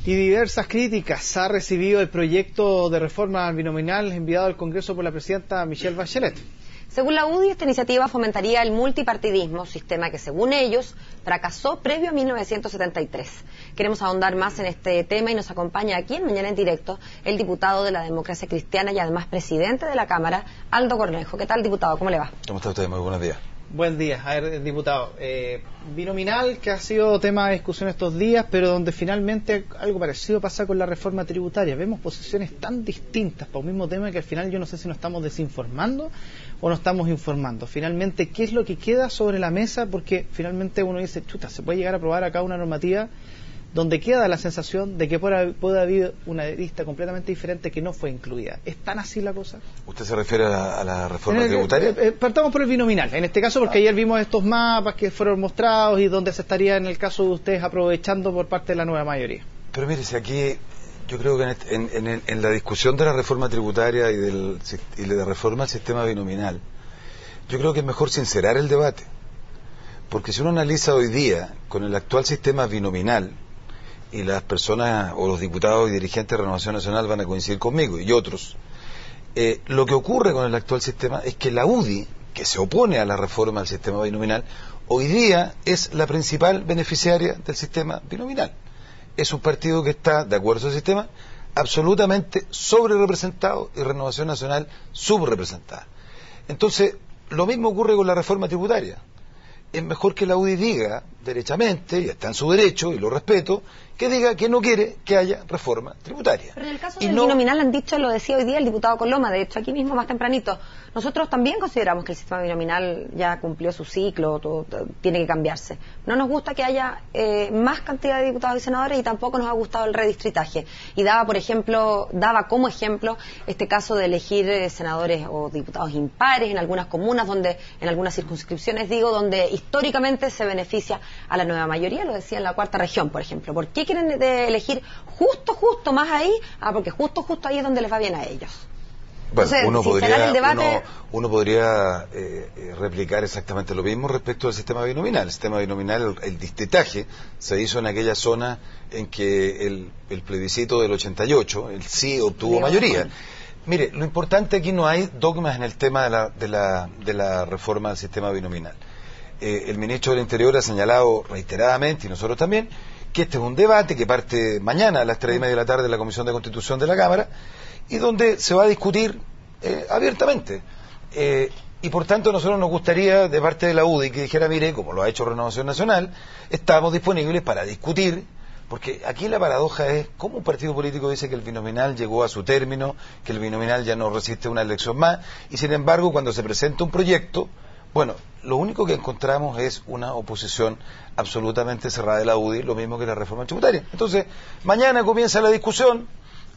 Y diversas críticas ha recibido el proyecto de reforma binominal enviado al Congreso por la presidenta Michelle Bachelet. Según la UDI, esta iniciativa fomentaría el multipartidismo, sistema que, según ellos, fracasó previo a 1973. Queremos ahondar más en este tema y nos acompaña aquí en Mañana en Directo el diputado de la Democracia Cristiana y además presidente de la Cámara, Aldo Cornejo. ¿Qué tal, diputado? ¿Cómo le va? ¿Cómo está usted? Muy buenos días. Buen día. A ver, diputado, binominal que ha sido tema de discusión estos días, pero donde finalmente algo parecido pasa con la reforma tributaria. Vemos posiciones tan distintas para un mismo tema que al final yo no sé si nos estamos desinformando o nos estamos informando. Finalmente, ¿qué es lo que queda sobre la mesa? Porque finalmente uno dice, chuta, se puede llegar a aprobar acá una normativa donde queda la sensación de que puede haber una lista completamente diferente que no fue incluida. ¿Es tan así la cosa? ¿Usted se refiere a la reforma tributaria? Partamos por el binominal, en este caso, porque ayer vimos estos mapas que fueron mostrados y donde se estaría, en el caso de ustedes, aprovechando por parte de la nueva mayoría. Pero mire, si aquí yo creo que en la discusión de la reforma tributaria y de la reforma al sistema binominal, yo creo que es mejor sincerar el debate. Porque si uno analiza hoy día, con el actual sistema binominal, y las personas o los diputados y dirigentes de Renovación Nacional van a coincidir conmigo y otros, lo que ocurre con el actual sistema es que la UDI, que se opone a la reforma del sistema binominal, hoy día es la principal beneficiaria del sistema binominal. Es un partido que está, de acuerdo al sistema, absolutamente sobre representado y Renovación Nacional subrepresentada. Entonces, lo mismo ocurre con la reforma tributaria. Es mejor que la UDI diga derechamente, y está en su derecho, y lo respeto, que diga que no quiere que haya reforma tributaria. Pero en el caso del binominal han dicho, lo decía hoy día el diputado Coloma, de hecho aquí mismo más tempranito, nosotros también consideramos que el sistema binominal ya cumplió su ciclo, todo tiene que cambiarse. No nos gusta que haya más cantidad de diputados y senadores y tampoco nos ha gustado el redistritaje. Y daba como ejemplo este caso de elegir senadores o diputados impares en algunas comunas, en algunas circunscripciones, donde históricamente se beneficia a la nueva mayoría, lo decía en la cuarta región, por ejemplo. ¿Por qué quieren elegir justo más ahí? Porque justo ahí es donde les va bien a ellos. Bueno, entonces, uno podría replicar exactamente lo mismo respecto al sistema binominal. El sistema binominal, el distritaje, se hizo en aquella zona en que el plebiscito del 88, el sí obtuvo mayoría. Mire, lo importante aquí no hay dogmas en el tema de la reforma del sistema binominal. El ministro del Interior ha señalado reiteradamente, y nosotros también, que este es un debate que parte mañana a las 3:30 de la tarde en la Comisión de Constitución de la Cámara, y donde se va a discutir abiertamente. Y por tanto, a nosotros nos gustaría, de parte de la UDI, que dijera, mire, como lo ha hecho Renovación Nacional, estamos disponibles para discutir, porque aquí la paradoja es cómo un partido político dice que el binominal llegó a su término, que el binominal ya no resiste una elección más, y sin embargo, cuando se presenta un proyecto, bueno, lo único que encontramos es una oposición absolutamente cerrada de la UDI, lo mismo que la reforma tributaria. Entonces, mañana comienza la discusión,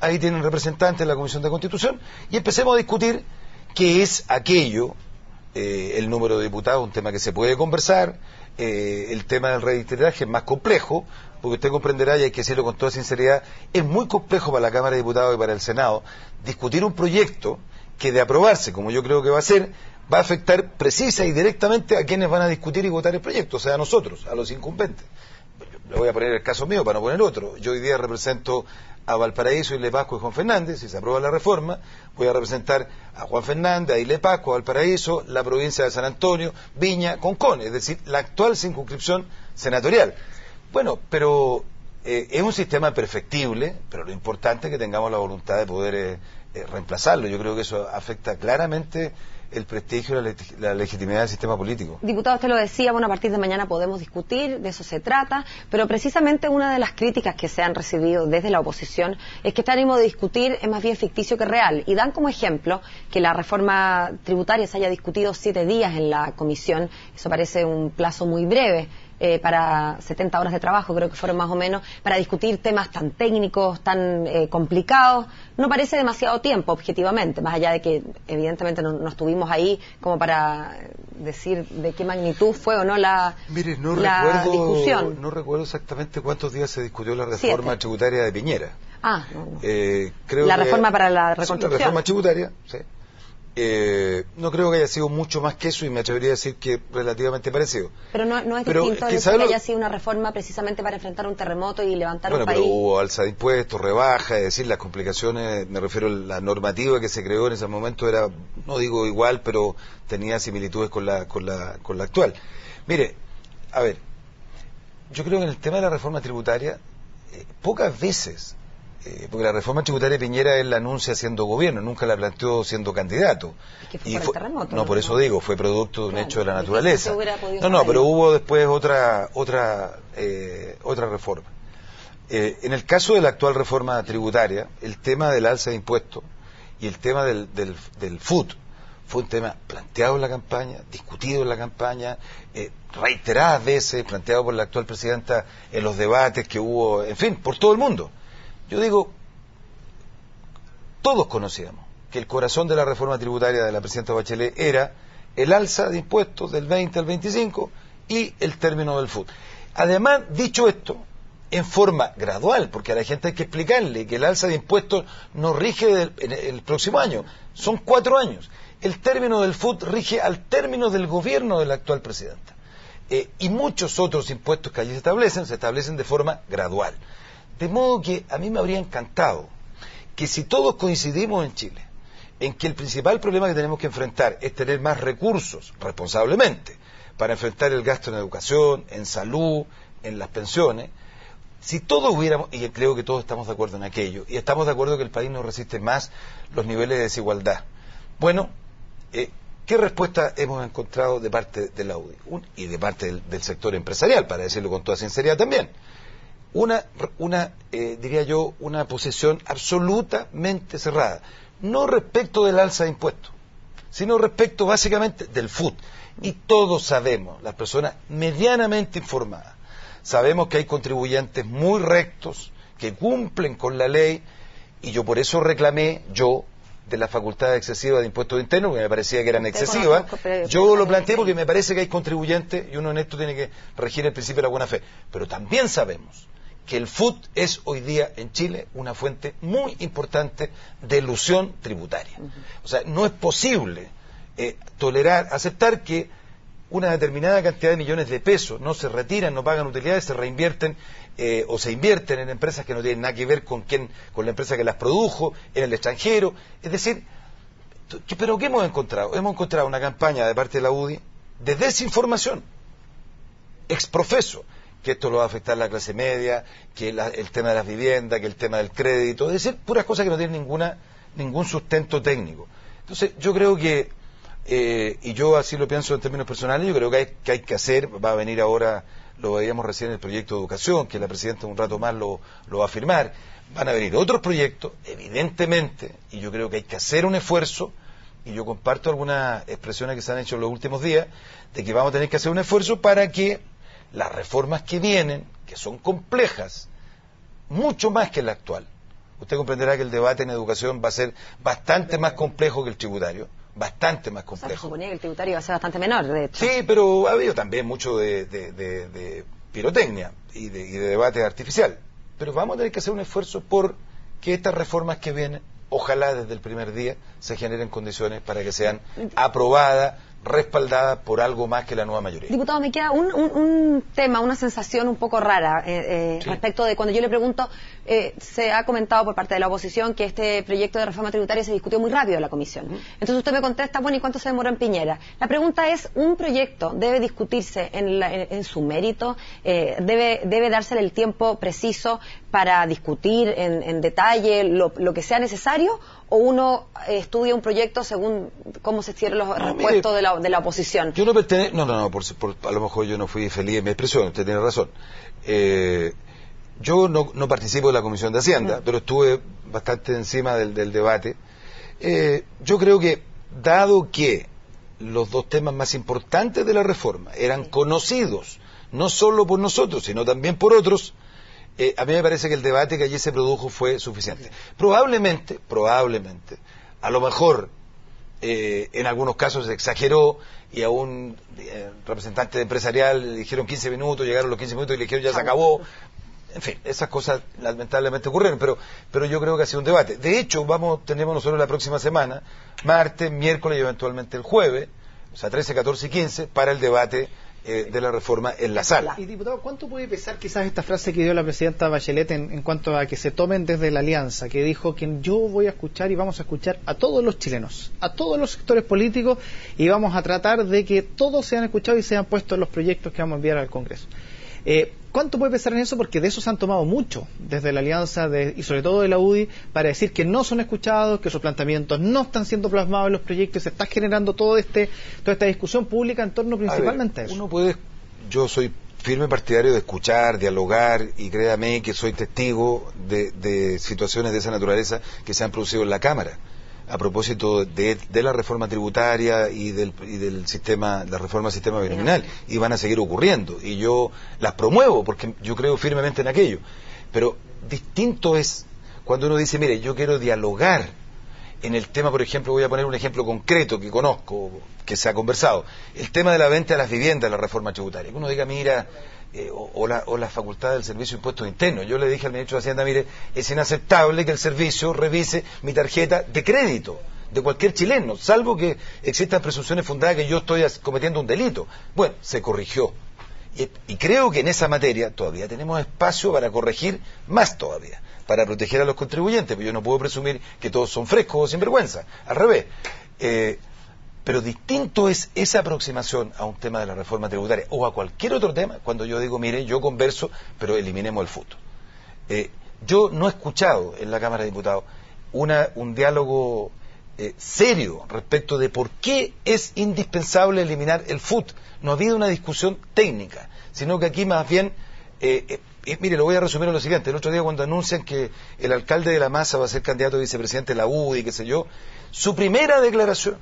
ahí tienen representantes de la Comisión de Constitución, y empecemos a discutir qué es aquello, el número de diputados, un tema que se puede conversar, el tema del redistritaje es más complejo, porque usted comprenderá, y hay que decirlo con toda sinceridad, es muy complejo para la Cámara de Diputados y para el Senado discutir un proyecto que, de aprobarse, como yo creo que va a ser, va a afectar precisa y directamente a quienes van a discutir y votar el proyecto, o sea, a nosotros, a los incumbentes. Le voy a poner el caso mío para no poner otro. Yo hoy día represento a Valparaíso, Isla Pascua y Juan Fernández. Si se aprueba la reforma, voy a representar a Juan Fernández, a Isla Pascua, a Valparaíso, la provincia de San Antonio, Viña, Concón, es decir, la actual circunscripción senatorial. Bueno, pero es un sistema perfectible, pero lo importante es que tengamos la voluntad de poder reemplazarlo. Yo creo que eso afecta claramente el prestigio y la legitimidad del sistema político. Diputado, usted lo decía, bueno, a partir de mañana podemos discutir, de eso se trata, pero precisamente una de las críticas que se han recibido desde la oposición es que este ánimo de discutir es más bien ficticio que real, y dan como ejemplo que la reforma tributaria se haya discutido 7 días en la comisión. Eso parece un plazo muy breve. Para 70 horas de trabajo, creo que fueron más o menos, para discutir temas tan técnicos, tan complicados. No parece demasiado tiempo, objetivamente, más allá de que evidentemente no estuvimos ahí como para decir de qué magnitud fue o no la discusión. No recuerdo exactamente cuántos días se discutió la reforma tributaria de Piñera. No. Creo la reforma para la reconstrucción. Sí, la reforma tributaria, sí. No creo que haya sido mucho más que eso y me atrevería a decir que relativamente parecido. Pero no es distinto el hecho de que haya sido una reforma precisamente para enfrentar un terremoto y levantar un país. Bueno, pero hubo alza de impuestos, rebaja, es decir, las complicaciones, me refiero a la normativa que se creó en ese momento era, no digo igual, pero tenía similitudes con la actual. Mire, a ver, yo creo que en el tema de la reforma tributaria, pocas veces, porque la reforma tributaria de Piñera él la anuncia siendo gobierno, nunca la planteó siendo candidato. Es que fue por el terremoto. No, por eso digo, fue producto de un hecho de la naturaleza. No, pero hubo después otra reforma. En el caso de la actual reforma tributaria, el tema del alza de impuestos y el tema del FUT fue un tema planteado en la campaña, discutido en la campaña, reiteradas veces, planteado por la actual presidenta en los debates que hubo, en fin, por todo el mundo. Yo digo, todos conocíamos que el corazón de la reforma tributaria de la presidenta Bachelet era el alza de impuestos del 20 al 25 y el término del FUT. Además, dicho esto, en forma gradual, porque a la gente hay que explicarle que el alza de impuestos no rige el próximo año, son 4 años. El término del FUT rige al término del gobierno de la actual presidenta. Y muchos otros impuestos que allí se establecen de forma gradual. De modo que a mí me habría encantado que si todos coincidimos en Chile en que el principal problema que tenemos que enfrentar es tener más recursos, responsablemente, para enfrentar el gasto en educación, en salud, en las pensiones, si todos hubiéramos, y creo que todos estamos de acuerdo en aquello, y estamos de acuerdo que el país no resiste más los niveles de desigualdad, bueno, ¿qué respuesta hemos encontrado de parte de la UDI? Y de parte del sector empresarial, para decirlo con toda sinceridad también. Diría yo, una posición absolutamente cerrada, no respecto del alza de impuestos, sino respecto básicamente del FUT. Y todos sabemos, las personas medianamente informadas, sabemos que hay contribuyentes muy rectos, que cumplen con la ley, y yo por eso reclamé, de la facultad excesiva de impuestos internos, que me parecía que eran excesivas. Yo lo planteé porque me parece que hay contribuyentes, y uno en esto tiene que regir el principio de la buena fe. Pero también sabemos que el FUT es hoy día en Chile una fuente muy importante de elusión tributaria. O sea, no es posible aceptar que una determinada cantidad de millones de pesos no se retiran, no pagan utilidades, se reinvierten o se invierten en empresas que no tienen nada que ver con la empresa que las produjo, en el extranjero. Es decir, ¿pero qué hemos encontrado? Hemos encontrado una campaña de parte de la UDI de desinformación, exprofeso, que esto lo va a afectar a la clase media, que el tema de las viviendas, que el tema del crédito, es decir, puras cosas que no tienen ningún sustento técnico. Entonces, yo creo que, y yo así lo pienso en términos personales, yo creo que hay que hacer, va a venir ahora, lo veíamos recién en el proyecto de educación, que la presidenta un rato más lo va a firmar, van a venir otros proyectos, evidentemente, y yo creo que hay que hacer un esfuerzo, y yo comparto algunas expresiones que se han hecho en los últimos días, de que vamos a tener que hacer un esfuerzo para que las reformas que vienen, que son complejas, mucho más que la actual. Usted comprenderá que el debate en educación va a ser bastante más complejo que el tributario, bastante más complejo. Se suponía que el tributario iba a ser bastante menor, de hecho. Sí, pero ha habido también mucho de pirotecnia y de debate artificial. Pero vamos a tener que hacer un esfuerzo por que estas reformas que vienen, ojalá desde el primer día, se generen condiciones para que sean aprobadas, respaldada por algo más que la nueva mayoría. Diputado, me queda un tema, una sensación un poco rara Sí. respecto de cuando yo le pregunto, se ha comentado por parte de la oposición que este proyecto de reforma tributaria se discutió muy rápido en la comisión. Entonces usted me contesta, bueno, ¿y cuánto se demoró en Piñera? La pregunta es, ¿un proyecto debe discutirse en su mérito? ¿Debe dársele el tiempo preciso para discutir en detalle lo que sea necesario? ¿O uno estudia un proyecto según cómo se hicieron los respuestos de la oposición? Yo no pertenezco, a lo mejor yo no fui feliz en mi expresión, usted tiene razón. Yo no participo de la Comisión de Hacienda, pero estuve bastante encima del debate. Yo creo que, dado que los dos temas más importantes de la reforma eran conocidos, no solo por nosotros, sino también por otros, a mí me parece que el debate que allí se produjo fue suficiente. Probablemente, a lo mejor en algunos casos se exageró y a un representante empresarial le dijeron 15 minutos, llegaron los 15 minutos y le dijeron ya se acabó. En fin, esas cosas lamentablemente ocurrieron, pero yo creo que ha sido un debate. De hecho, tenemos nosotros la próxima semana, martes, miércoles y eventualmente el jueves, o sea, 13, 14 y 15, para el debate de la reforma en la sala. Y diputado, ¿cuánto puede pesar quizás esta frase que dio la presidenta Bachelet en cuanto a que se tomen desde la alianza, que dijo que yo voy a escuchar y vamos a escuchar a todos los chilenos, a todos los sectores políticos, y vamos a tratar de que todos sean escuchados y sean puestos en los proyectos que vamos a enviar al Congreso? ¿Cuánto puede pesar en eso? Porque de eso se han tomado mucho desde la alianza y sobre todo de la UDI para decir que no son escuchados, que sus planteamientos no están siendo plasmados en los proyectos, se está generando toda esta discusión pública en torno principalmente a eso. Yo soy firme partidario de escuchar, dialogar, y créame que soy testigo de situaciones de esa naturaleza que se han producido en la Cámara a propósito de la reforma tributaria y del sistema, la reforma del sistema binominal, y van a seguir ocurriendo, y yo las promuevo porque yo creo firmemente en aquello, pero distinto es cuando uno dice, mire, yo quiero dialogar en el tema, por ejemplo, voy a poner un ejemplo concreto que conozco, que se ha conversado, el tema de la venta de las viviendas, la reforma tributaria, que uno diga, mira, o la facultad del Servicio de Impuestos Internos. Yo le dije al ministro de Hacienda, mire, es inaceptable que el servicio revise mi tarjeta de crédito de cualquier chileno, salvo que existan presunciones fundadas que yo estoy cometiendo un delito. Bueno, se corrigió. Y creo que en esa materia todavía tenemos espacio para corregir más todavía, para proteger a los contribuyentes, porque yo no puedo presumir que todos son frescos o sinvergüenza, al revés. Pero distinto es esa aproximación a un tema de la reforma tributaria o a cualquier otro tema cuando yo digo, mire, yo converso, pero eliminemos el fútbol. Yo no he escuchado en la Cámara de Diputados un diálogo serio respecto de por qué es indispensable eliminar el fútbol. No ha habido una discusión técnica, sino que aquí más bien, mire, lo voy a resumir en lo siguiente. El otro día cuando anuncian que el alcalde de La Maza va a ser candidato a vicepresidente de la UDI, qué sé yo, su primera declaración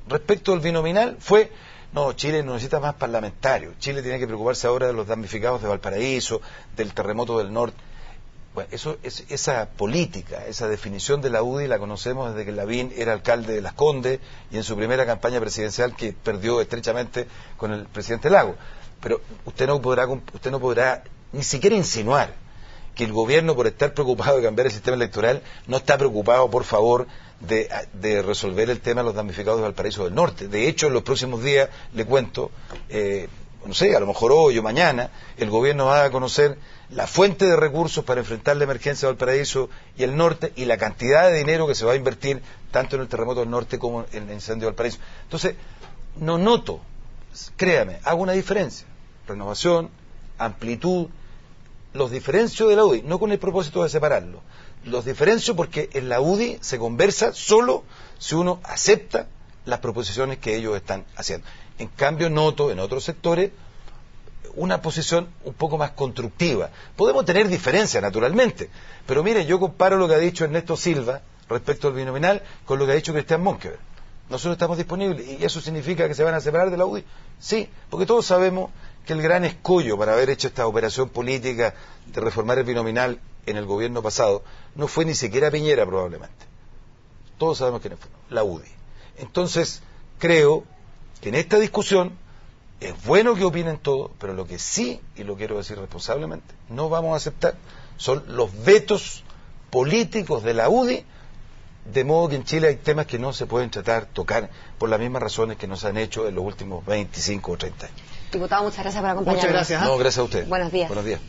respecto al binominal fue, no, Chile no necesita más parlamentarios, Chile tiene que preocuparse ahora de los damnificados de Valparaíso, del terremoto del norte. Bueno, esa política, esa definición de la UDI la conocemos desde que Lavín era alcalde de Las Condes y en su primera campaña presidencial que perdió estrechamente con el presidente Lago. Pero usted no podrá ni siquiera insinuar que el gobierno, por estar preocupado de cambiar el sistema electoral, no está preocupado, por favor, de resolver el tema de los damnificados de Valparaíso del Norte. De hecho, en los próximos días, le cuento, no sé, a lo mejor hoy o mañana, el gobierno va a conocer la fuente de recursos para enfrentar la emergencia de Valparaíso y el norte y la cantidad de dinero que se va a invertir tanto en el terremoto del norte como en el incendio de Valparaíso. Entonces, no noto, créame, hago una diferencia. Renovación, amplitud, los diferencio de la UDI, no con el propósito de separarlo. Los diferencio porque en la UDI se conversa solo si uno acepta las proposiciones que ellos están haciendo. En cambio, noto en otros sectores una posición un poco más constructiva. Podemos tener diferencias, naturalmente, pero mire, yo comparo lo que ha dicho Ernesto Silva respecto al binominal con lo que ha dicho Cristian Monkeberg. Nosotros estamos disponibles, y eso significa que se van a separar de la UDI. Sí, porque todos sabemos que el gran escollo para haber hecho esta operación política de reformar el binominal en el gobierno pasado no fue ni siquiera Piñera, probablemente. Todos sabemos quién fue, la UDI. Entonces, creo que en esta discusión es bueno que opinen todos, pero lo que sí, y lo quiero decir responsablemente, no vamos a aceptar son los vetos políticos de la UDI, de modo que en Chile hay temas que no se pueden tocar por las mismas razones que nos han hecho en los últimos 25 o 30 años. Diputado, muchas gracias por acompañarnos. Muchas gracias. No, gracias a usted. Buenos días. Buenos días.